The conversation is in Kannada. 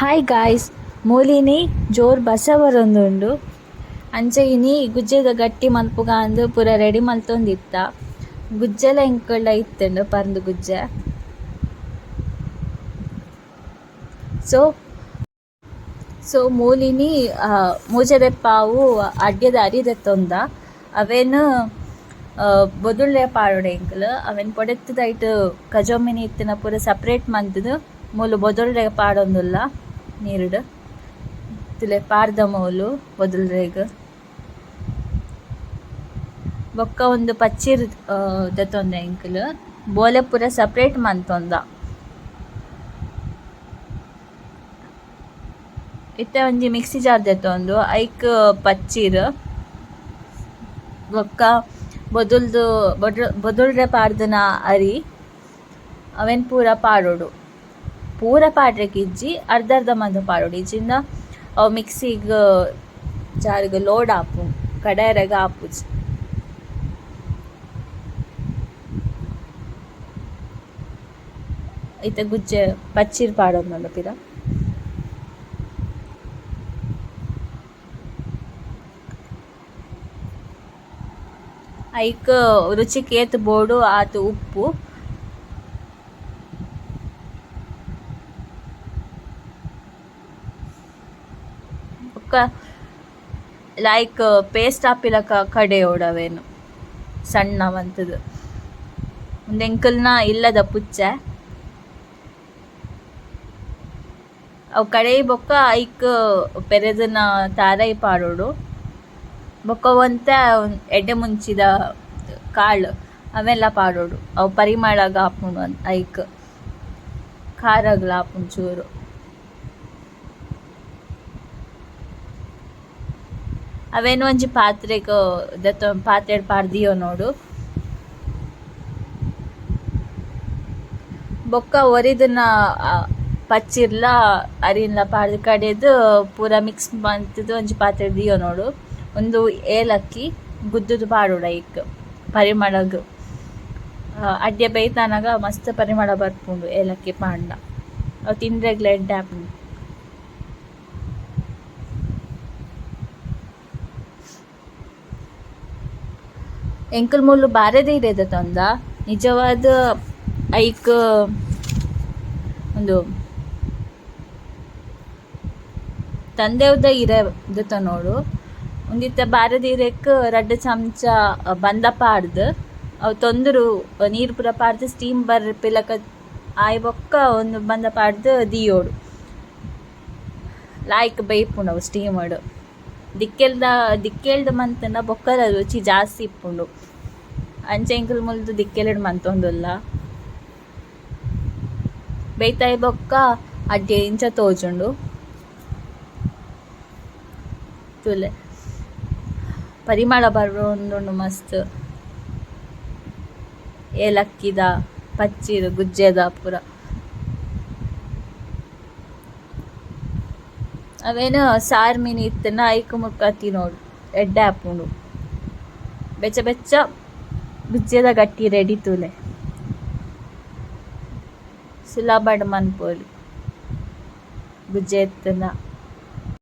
ಹಾಯ್ ಗಾಯ್ಸ್, ಮೂಲಿನಿ ಜೋರು ಬಸ ಬರೊಂದುಂಡು. ಅಂಚ ಇನಿ ಗುಜ್ಜೆದ ಗಟ್ಟಿ ಮಲ್ಪುಗ ಅಂದು ಪೂರ ರೆಡಿ ಮಲ್ತೊಂದಿತ್ತ. ಗುಜ್ಜೆಲ ಎಂಕಲ್ಡ ಇತ್ತುಂಡು ಪರ್ಂದ್ ಗುಜ್ಜೆ. ಸೊ ಮೂಲಿನಿ ಮೂಜೆದೆಪ್ಪಾವು ಅಡ್ಯದ ಅರಿದೆತ್ತೊಂದ ಅವೇನು ಬೊದುಳ್ಳೆ ಪಾಡೋಡು ಎಂಕಲ್ ಅವೇನು ಪೊಡೆತ್ತದೈಟ್ ಕಜೊಮ್ಮಿನಿ ಇತ್ತಿನ ಪೂರ ಸಪ್ರೇಟ್ ಮಂತುದು ಮೂಲು ಬೊದುಳ್ಳೆ ಪಾಡೊಂದುಲ್ಲ ನೀರುಡು ತುಲೆ ಪಾರ್ದ ಮೂಲು ಬೊದುಳ್ರೆಗ್ ಬೊಕ್ಕ ಒಂದು ಪಚ್ಚೀರ್ ದೆತ್ತೊಂದ ಎಂಕಲ್ ಬೋಲೆ ಪೂರ ಸಪ್ರೇಟ್ ಮಂತೊಂದ. ಇತ್ತೆ ಒಂಜಿ ಮಿಕ್ಸಿ ಜಾರ್ ದೆತ್ತೊಂದು ಐಕ್ ಪಚ್ಚೀರ್ ಬೊಕ್ಕ ಬೊದುಳ್ರೆ ಪಾಡ್ದನ ಅರಿ ಅವೆನ್ ಪೂರ ಪಾಡೋಡು. ಪೂರ ಪಾಡ್ರೆಗ್ ಇಜ್ಜಿ ಅರ್ಧ ಅರ್ಧ ಮಂದ ಪಾಡೋಡು. ಇಜ್ಜಿಂದ ಅವು ಮಿಕ್ಸಿಗ್ ಜಾರ್ಗ್ ಲೋಡ್ ಆಪು ಕಡಾಯರೆಗ ಆಪುಜಿ. ಐತೆ ಗುಜ್ಜೆ ಪಚ್ಚೀರ್ ಪಾಡೋದು ಪಿರ. ಐಕ್ ರುಚಿಗೆ ಏತ್ ಬೋಡು ಆತು ಉಪ್ಪು ಬೊಕ್ಕ ಲೈಕ್ ಪೇಸ್ಟ್ ಆಪಿಲಕ ಕಡೆಯೋಡು ಅವೇನು ಸಣ್ಣ ಮಂತುದು ಒಂದು ಎಂಕಲ್ನ ಇಲ್ಲದ ಪುಚ್ಚೆ ಅವು ಕಡೆಯಿ ಬೊಕ್ಕ ಐಕ್ ಪೆರೆದನ ತಾರೈ ಪಾಡೋಡು. ಬೊಕ್ಕ ಒಂತೆ ಎಡ್ಡೆ ಮುಂಚಿದ ಕಾಳು ಅವೆಲ್ಲ ಪಾಡೋಡು. ಅವು ಪರಿಮಳಗ ಆಪುಂಡು ಐಕ್ ಖಾರಗ್ಲ ಆಪುಂಡು ಚೂರು. ಅವೇನು ಒಂಜಿ ಪಾತ್ರೆಗ್ ಪಾತ್ರೆಡ್ ಪಾಡ್ದಿಯೋ ನೋಡು. ಬೊಕ್ಕ ಒರಿದನ ಪಚ್ಚಿರ್ಲ ಅರಿನ್ಲ ಪಾಡ್ದು ಕಡೆದು ಪೂರ ಮಿಕ್ಸ್ ಮಂತುದು ಒಂಜಿ ಪಾತ್ರೆಡ್ ದಿಯೋ ನೋಡು. ಒಂದು ಏಲಕ್ಕಿ ಗುದ್ದುದು ಪಾಡೋಡು ಐಕ್ ಪರಿಮಳಗ್ ಅಡ್ಯ ಬೇಯ್ತಾನಾಗ ಮಸ್ತ್ ಪರಿಮಳ ಬರ್ಪುಂಡು ಏಲಕ್ಕಿ ಪಾಂಡ. ಅವು ತಿಂದ್ರೆಗ್ಲ ಎಡ್ಡೆ ಆಪುಂಡು. ಎಂಕಲ್ ಮೂಲು ಬಾರೆದೇ ಇರೇದ ತೊಂದ ನಿಜವಾದ ಐಕ್ ಒಂದು ತಂದೆವ್ದ ಇರೇದ ನೋಡು. ಒಂದಿತ್ತ ಬಾರೆದ ಇರೆಕ್ 2 ಚಮಚ ಬಂದ ಪಾಡ್ದು ಅವು ತೊಂದರು ನೀರು ಪೂರ ಪಾಡ್ದು ಸ್ಟೀಮ್ ಬರ್ಪಿಲಕ ಆಯ್ ಬೊಕ್ಕ ಒಂದು ಬಂದ ಪಾಡ್ದು ದಿಯೋಡು ಲಾಯ್ಕ್ ಬೇಯ್ಪುಂಡು ಅವು ಸ್ಟೀಮಡ್. ದಿಕ್ಕೆಲ್ದ ಮಂತನ ಬೊಕ್ಕದ ರುಚಿ ಜಾಸ್ತಿ ಇಪ್ಪುಂಡು. ಅಂಚೆ ಎಂಕಲ್ ಮುಲ್ದು ದಿಕ್ಕೆಲ್ಡ್ ಮಂತೊಂದುಲ್ಲ. ಬೇಯ್ತಾಯಿ ಬೊಕ್ಕ ಅಡ್ಡೆ ಇಂಚ ತೋಜುಂಡು ತುಲೆ ಪರಿಮಳ ಬರೋಂದುಂಡು ಮಸ್ತ್. ಏಲಕ್ಕಿದ ಪಚ್ಚೀರ್ ಗುಜ್ಜೆದ ಪೂರ ಅವೇನು ಸಾರ್ ಮೀನು ಇತ್ತನ ಐಕ್ ಮುಕ್ಕ ತಿನ್ನೋಡು ಎಡ್ಡೆ ಆಪುಂಡು. ಬೆಚ್ಚ ಬೆಚ್ಚ ಗುಜ್ಜೆದ ಗಟ್ಟಿ ರೆಡಿ ತುಲೆ ಸುಲಭಡ್ ಮನ್ಪೊಲಿ ಗುಜ್ಜೆ ಎತ್ತನ.